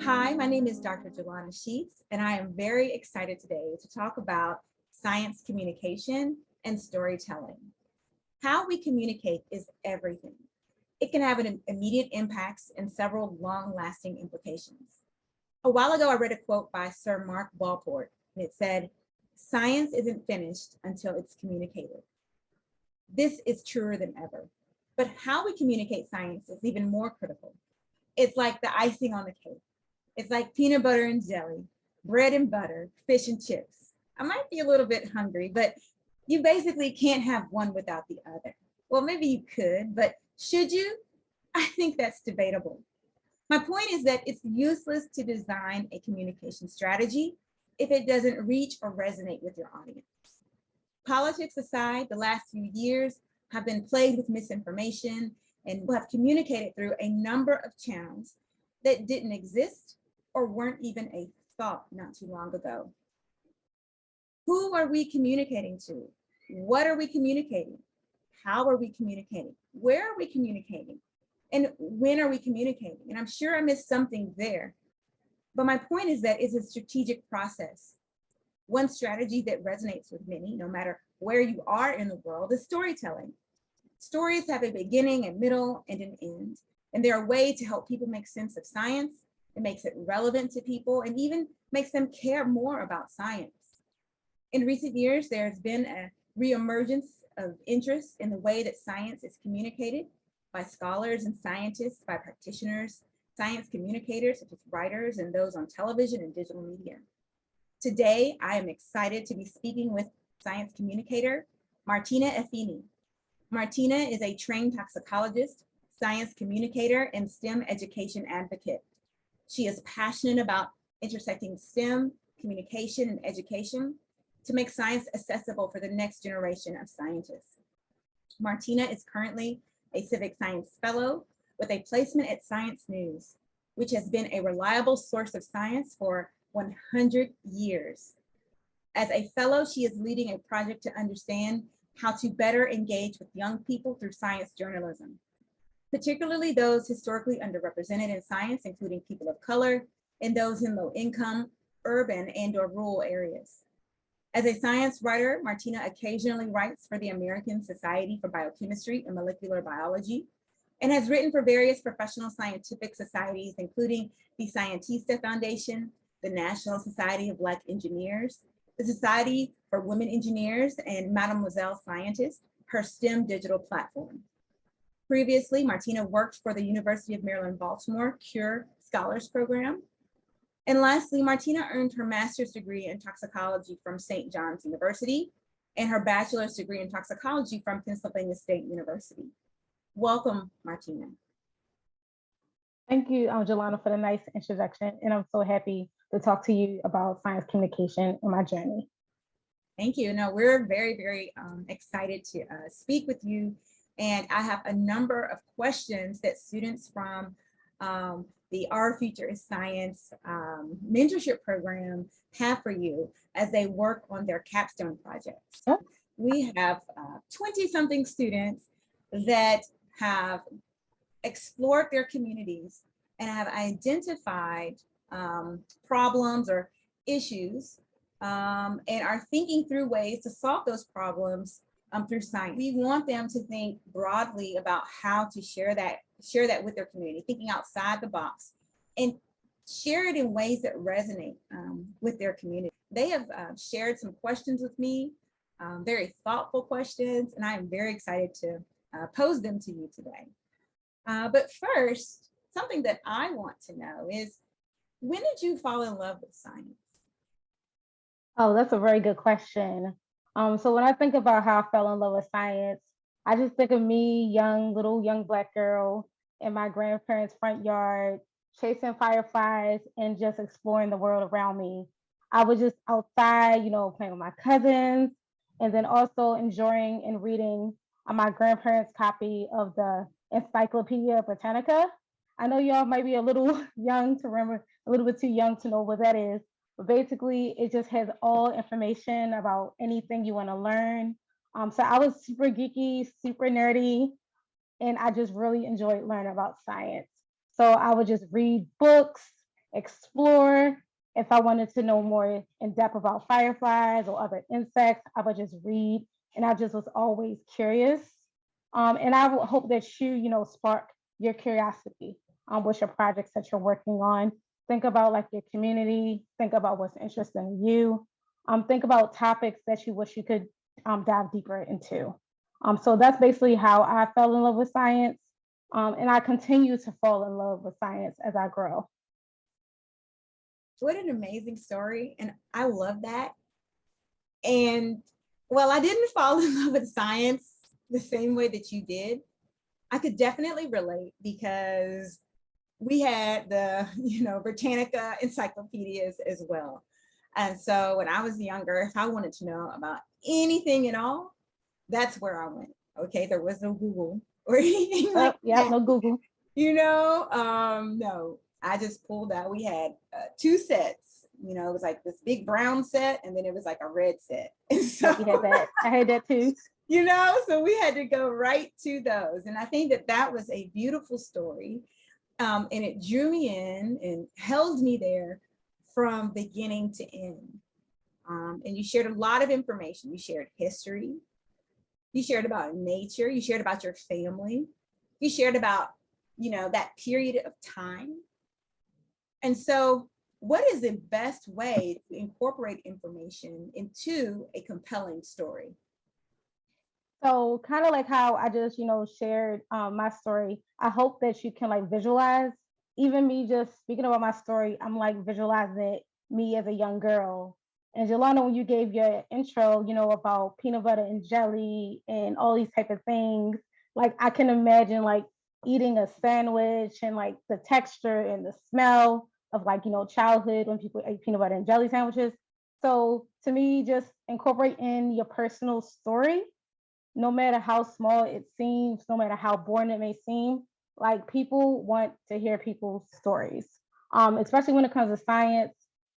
Hi, my name is Dr. Jylana Sheats, and I am very excited today to talk about science communication and storytelling. How we communicate is everything. It can have an immediate impacts and several long-lasting implications. A while ago, I read a quote by Sir Mark Walport, and it said, "Science isn't finished until it's communicated." This is truer than ever. But how we communicate science is even more critical. It's like the icing on the cake. It's like peanut butter and jelly, bread and butter, fish and chips. I might be a little bit hungry, but you basically can't have one without the other. Well, maybe you could, but should you? I think that's debatable. My point is that it's useless to design a communication strategy if it doesn't reach or resonate with your audience. Politics aside, the last few years have been plagued with misinformation and have communicated through a number of channels that didn't exist or weren't even a thought not too long ago. Who are we communicating to? What are we communicating? How are we communicating? Where are we communicating? And when are we communicating? And I'm sure I missed something there. But my point is that it's a strategic process. One strategy that resonates with many, no matter where you are in the world, is storytelling. Stories have a beginning, a middle, and an end. And they're a way to help people make sense of science. It makes it relevant to people and even makes them care more about science. In recent years, there's been a reemergence of interest in the way that science is communicated by scholars and scientists, by practitioners, science communicators such as writers and those on television and digital media. Today, I am excited to be speaking with science communicator Martina Efeyini. Martina is a trained toxicologist, science communicator, and STEM education advocate. She is passionate about intersecting STEM, communication, and education to make science accessible for the next generation of scientists. Martina is currently a Civic Science Fellow with a placement at Science News, which has been a reliable source of science for 100 years. As a fellow, she is leading a project to understand how to better engage with young people through science journalism, particularly those historically underrepresented in science, including people of color and those in low income, urban, and/or rural areas. As a science writer, Martina occasionally writes for the American Society for Biochemistry and Molecular Biology, and has written for various professional scientific societies, including the Scientista Foundation, the National Society of Black Engineers, the Society for Women Engineers, and Mademoiselle Scientist, her STEM digital platform. Previously, Martina worked for the University of Maryland, Baltimore CURE Scholars Program. And lastly, Martina earned her master's degree in toxicology from St. John's University and her bachelor's degree in toxicology from Pennsylvania State University. Welcome, Martina. Thank you, Jylana, for the nice introduction. And I'm so happy to talk to you about science communication in my journey. Thank you. No, we're very, very excited to speak with you. And I have a number of questions that students from the Our Future is Science mentorship program have for you as they work on their capstone projects. Yeah. We have 20-something students that have explored their communities and have identified problems or issues and are thinking through ways to solve those problems through science. We want them to think broadly about how to share that with their community, thinking outside the box and share it in ways that resonate with their community. They have shared some questions with me, very thoughtful questions, and I am very excited to pose them to you today. But first, something that I want to know is, when did you fall in love with science? Oh, that's a very good question. So when I think about how I fell in love with science, I just think of me, little young Black girl in my grandparents' front yard, chasing fireflies and just exploring the world around me. I was just outside, playing with my cousins, and then also enjoying and reading my grandparents' copy of the Encyclopedia Britannica. I know y'all might be a little young to remember, a little bit too young to know what that is. But basically, it just has all information about anything you want to learn. So I was super geeky, super nerdy, and I just really enjoyed learning about science. So I would just read books explore. If I wanted to know more in depth about fireflies or other insects, I would just read, and I just was always curious. And I would hope that spark your curiosity with your projects that you're working on. Think about like your community, think about what's interesting to you, think about topics that you wish you could dive deeper into. So that's basically how I fell in love with science. And I continue to fall in love with science as I grow. What an amazing story. And I love that. And while I didn't fall in love with science the same way that you did, I could definitely relate because we had the, Britannica encyclopedias as well. And so when I was younger, if I wanted to know about anything at all, that's where I went. Okay, there was no Google or anything like Yeah, that. no Google. No, I just pulled out. We had two sets. It was like this big brown set, and then it was like a red set. And so, Yep, we had that. I had that too. So we had to go right to those. And I think that was a beautiful story. And it drew me in and held me there from beginning to end. And you shared a lot of information. You shared history. You shared about nature. You shared about your family. You shared about, that period of time. And so, what is the best way to incorporate information into a compelling story? So kind of like how I just, shared my story, I hope that you can like visualize, even me just speaking about my story, I'm like visualizing it, me as a young girl. And Jylana, when you gave your intro, about peanut butter and jelly and all these type of things, like I can imagine like eating a sandwich and like the texture and the smell of like, childhood when people ate peanut butter and jelly sandwiches. So to me, just incorporate in your personal story, no matter how small it seems, no matter how boring it may seem, like people want to hear people's stories. Especially when it comes to science,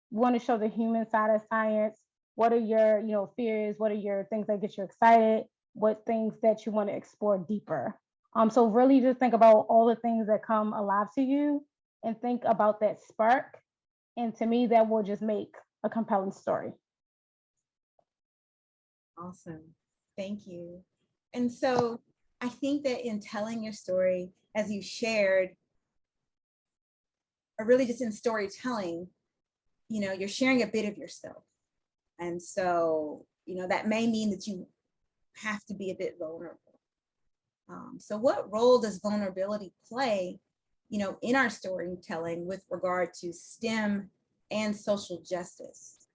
we want to show the human side of science. What are your, fears? What are your things that get you excited? What things that you want to explore deeper? So really just think about all the things that come alive to you and think about that spark. And to me, that will just make a compelling story. Awesome. Thank you. And so I think that in telling your story, as you shared, or really just in storytelling, you're sharing a bit of yourself. And so, that may mean that you have to be a bit vulnerable. So what role does vulnerability play, in our storytelling with regard to STEM and social justice?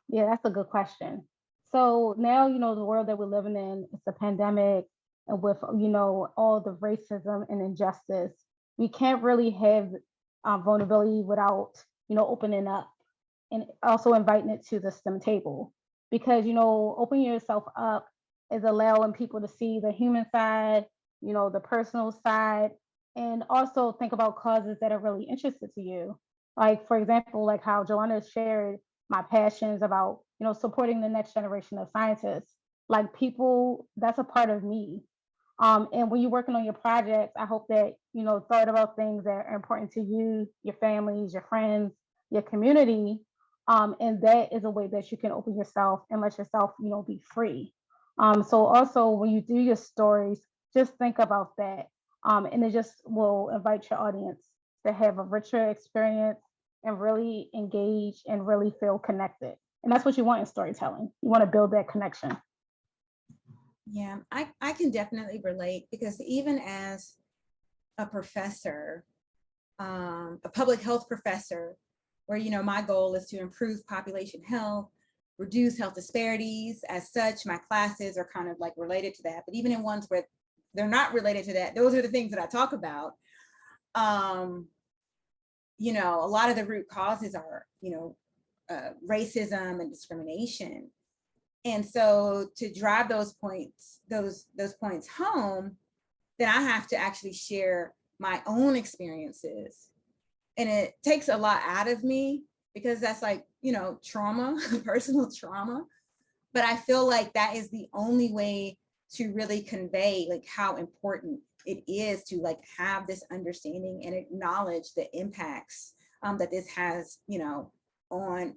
Yeah, that's a good question. So now, the world that we're living in, it's a pandemic, and with, all the racism and injustice, we can't really have vulnerability without, opening up and also inviting it to the STEM table. Because, opening yourself up is allowing people to see the human side, the personal side, and also think about causes that are really interested to you. Like, for example, like how Jylana shared my passions about, supporting the next generation of scientists. Like people, that's a part of me. And when you're working on your projects, I hope that, thought about things that are important to you, your families, your friends, your community. And that is a way that you can open yourself and let yourself, be free. So also when you do your stories, just think about that. And it just will invite your audience to have a richer experience and really engage and really feel connected. And that's what you want in storytelling. You want to build that connection. Yeah, I can definitely relate because even as a professor, a public health professor, where, my goal is to improve population health, reduce health disparities. As such, my classes are kind of like related to that. But even in ones where they're not related to that, those are the things that I talk about. A lot of the root causes are, racism and discrimination. And so to drive those points home, then I have to actually share my own experiences. And it takes a lot out of me because that's like, trauma, personal trauma. But I feel like that is the only way to really convey like how important it is to like have this understanding and acknowledge the impacts that this has, on,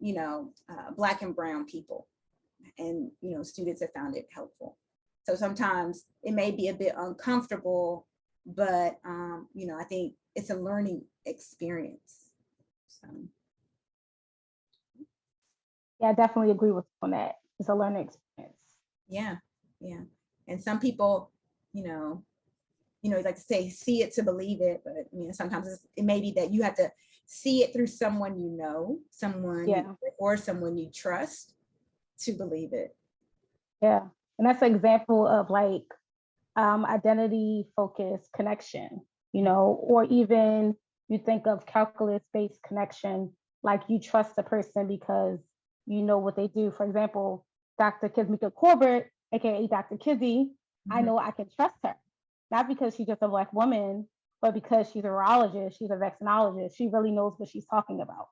Black and brown people. And, students have found it helpful. So sometimes it may be a bit uncomfortable, but, I think it's a learning experience. So. Yeah, I definitely agree with you on that. It's a learning experience. Yeah, yeah. And some people, like to say, see it to believe it, but sometimes it may be that you have to see it through someone Yeah. or someone you trust to believe it. Yeah, and that's an example of like identity focused connection, or even you think of calculus based connection, like you trust a person because you know what they do. For example, Dr. Kizmika Corbett, aka Dr. Kizzy, I know I can trust her, not because she's just a Black woman, but because she's a virologist, she's a vaccinologist, she really knows what she's talking about.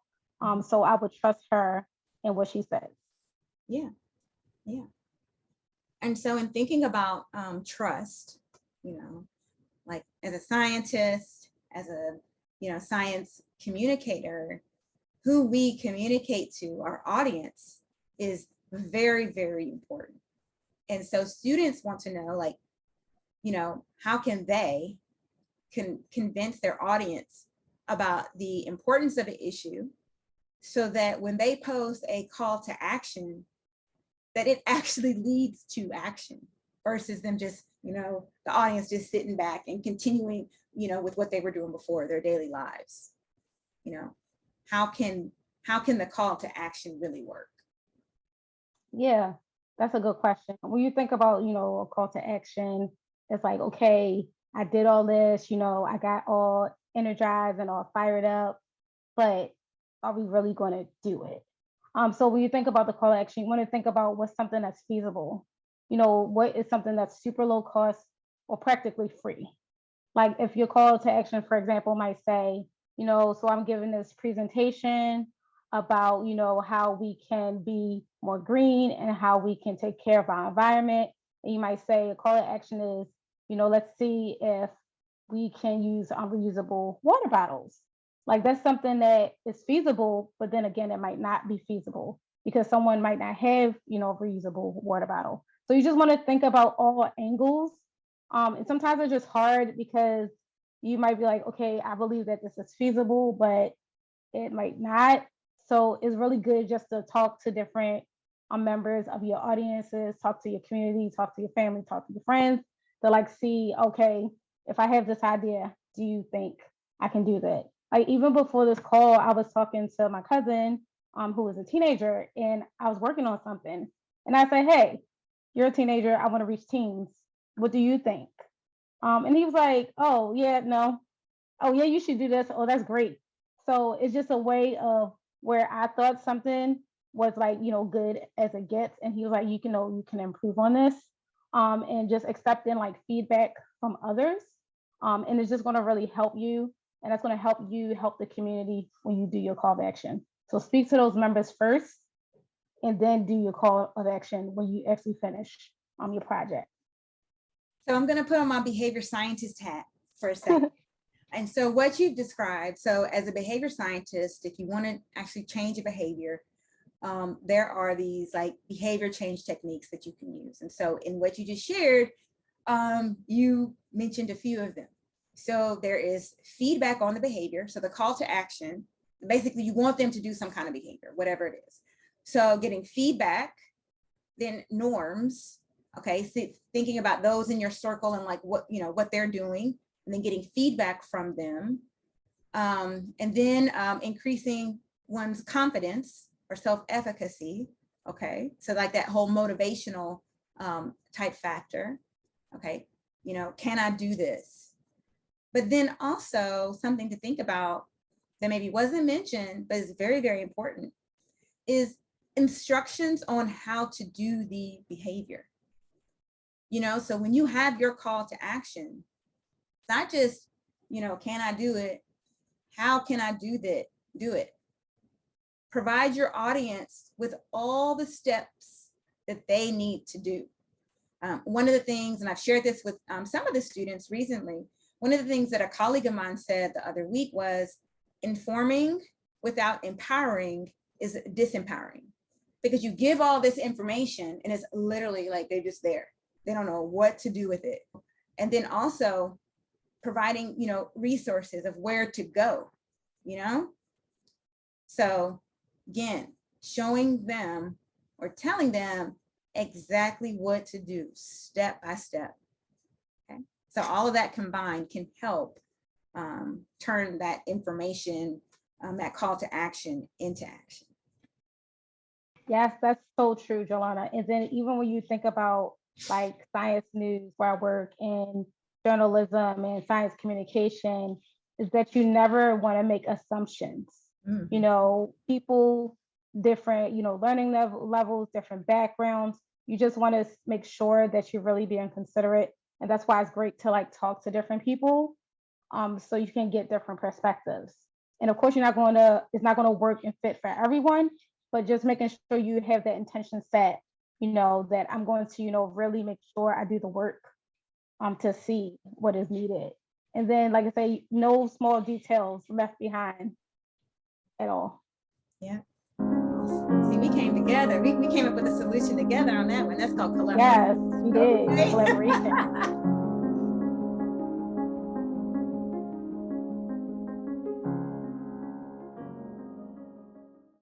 So I would trust her in what she says. Yeah, yeah. And so in thinking about trust, like as a scientist, as a, science communicator, who we communicate to, our audience, is very, very important. And so students want to know, like, how can they convince their audience about the importance of an issue so that when they post a call to action, that it actually leads to action versus them just, the audience just sitting back and continuing, with what they were doing before, their daily lives. How can the call to action really work? Yeah, that's a good question. When you think about, a call to action, it's like, okay, I did all this, I got all energized and all fired up, but are we really going to do it? So when you think about the call to action, you want to think about what's something that's feasible. What is something that's super low cost or practically free? Like if your call to action, for example, might say, so I'm giving this presentation about, how we can be more green and how we can take care of our environment. And you might say a call to action is, let's see if we can use reusable water bottles. Like that's something that is feasible, but then again, it might not be feasible because someone might not have, a reusable water bottle. So you just want to think about all angles. And sometimes it's just hard because you might be like, okay, I believe that this is feasible, but it might not. So it's really good just to talk to different members of your audiences, talk to your community, talk to your family, talk to your friends to like see, okay, if I have this idea, do you think I can do that? Like even before this call, I was talking to my cousin who was a teenager and I was working on something. And I said, hey, you're a teenager. I want to reach teens. What do you think? And he was like, oh, yeah, no. Oh, yeah, you should do this. Oh, that's great. So it's just a way of where I thought something was like, good as it gets. And he was like, you can improve on this. And just accepting like feedback from others. And it's just going to really help you. And that's going to help you help the community when you do your call to action. So speak to those members first, and then do your call of action when you actually finish your project. So I'm going to put on my behavior scientist hat for a second. And so what you've described, so as a behavior scientist, if you want to actually change a behavior, there are these like behavior change techniques that you can use. And so in what you just shared, you mentioned a few of them. So there is feedback on the behavior. So the call to action, basically you want them to do some kind of behavior, whatever it is. So getting feedback, then norms, okay, so thinking about those in your circle and like what they're doing, and then getting feedback from them, and then increasing one's confidence or self-efficacy, okay, so like that whole motivational type factor, okay, can I do this? But then also something to think about that maybe wasn't mentioned, but is very, very important, is instructions on how to do the behavior. So when you have your call to action, it's not just, can I do it? How can I do it? Provide your audience with all the steps that they need to do. One of the things, and I've shared this with some of the students recently, one of the things that a colleague of mine said the other week was informing without empowering is disempowering, because you give all this information and it's literally like they're just there. They don't know what to do with it. And then also providing, resources of where to go, So again, showing them or telling them exactly what to do step by step. Okay. So all of that combined can help turn that information, that call to action into action. Yes, that's so true, Jylana. And then even when you think about like science news, where I work in journalism and science communication, is that you never want to make assumptions. People, different, learning levels, different backgrounds. You just want to make sure that you're really being considerate. And that's why it's great to like talk to different people, so you can get different perspectives. And of course, it's not going to work and fit for everyone, but just making sure you have that intention set, that I'm going to, really make sure I do the work to see what is needed. And then, like I say, no small details left behind at all. Yeah. Awesome. See, we came together. We came up with a solution together on that one. That's called collaboration. Yes, we did. Collaboration.